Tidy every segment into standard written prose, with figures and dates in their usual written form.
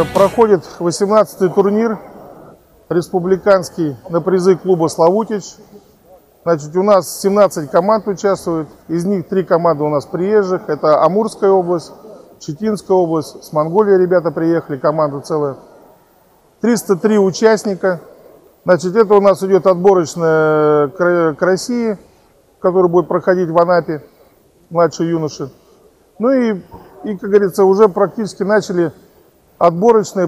Проходит 18-й турнир республиканский на призы клуба «Славутич». Значит, у нас 17 команд участвует, из них 3 команды у нас приезжих. Это Амурская область, Читинская область, с Монголии ребята приехали, команда целая. 303 участника. Значит, это у нас идет отборочная к России, которая будет проходить в Анапе, младшие юноши. Ну и, как говорится, уже практически начали отборочные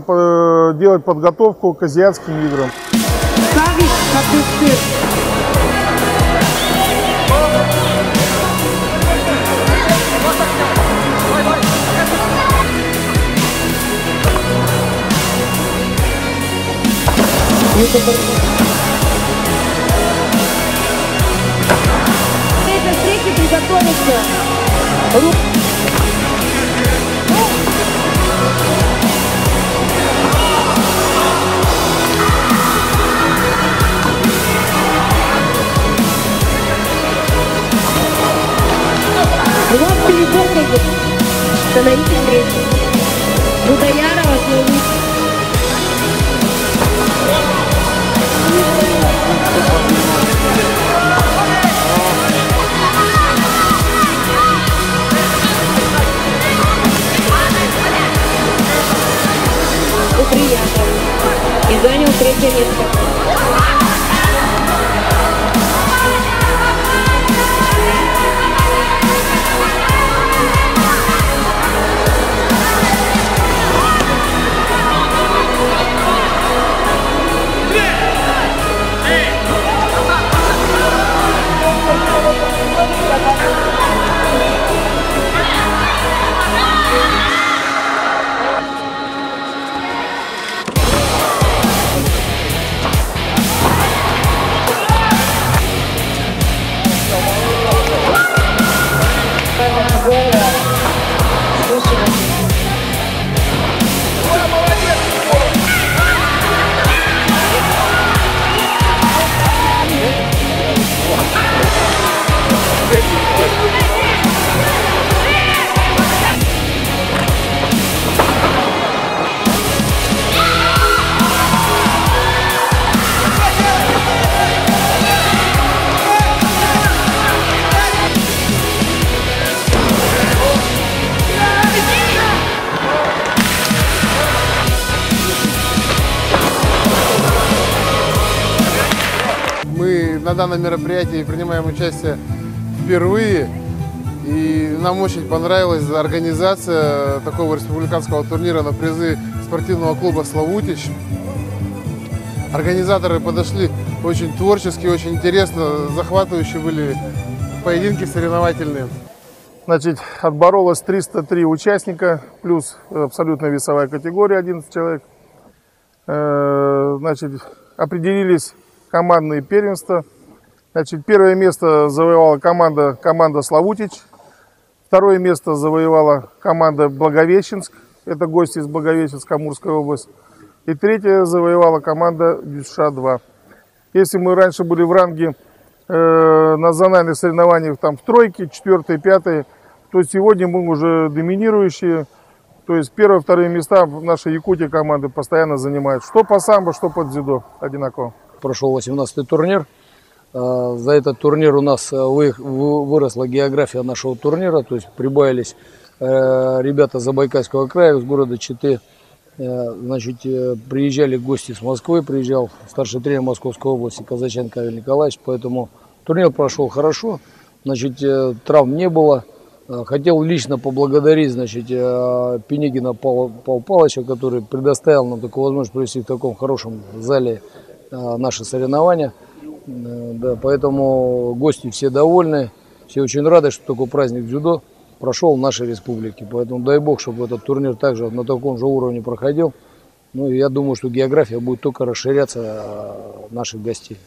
делать подготовку к азиатским играм. Этой встречи приготовиться. Вам передохните. Становитесь встречи. Будоярова, Славутич. Приятно. И занял 3-е место. Мы на данном мероприятии принимаем участие впервые, и нам очень понравилась организация такого республиканского турнира на призы спортивного клуба «Славутич». Организаторы подошли очень творчески, очень интересно, захватывающие были поединки соревновательные. Значит, отборолось 303 участника, плюс абсолютно весовая категория 11 человек. Значит, определились командные первенства. Значит, первое место завоевала команда «Славутич». Второе место завоевала команда «Благовещенск». Это гости из Благовещенска, Амурская область. И третье завоевала команда «Дюша-2». Если мы раньше были в ранге национальных соревнований там в тройке, 4-е, 5-е, то сегодня мы уже доминирующие. То есть 1-2 места в нашей Якутии команды постоянно занимают. Что по самбо, что по дзюдо одинаково. Прошел 18-й турнир. За этот турнир у нас выросла география нашего турнира. То есть прибавились ребята Забайкальского края, из города Читы. Значит, приезжали гости с Москвы, приезжал старший тренер Московской области Казаченко Павел Николаевич. Поэтому турнир прошел хорошо. Значит, травм не было. Хотел лично поблагодарить, значит, Пенигина Павла Павловича, который предоставил нам такую возможность провести в таком хорошем зале наши соревнования. Да, поэтому гости все довольны, все очень рады, что такой праздник дзюдо прошел в нашей республике. Поэтому дай бог, чтобы этот турнир также на таком же уровне проходил. Ну и я думаю, что география будет только расширяться наших гостей.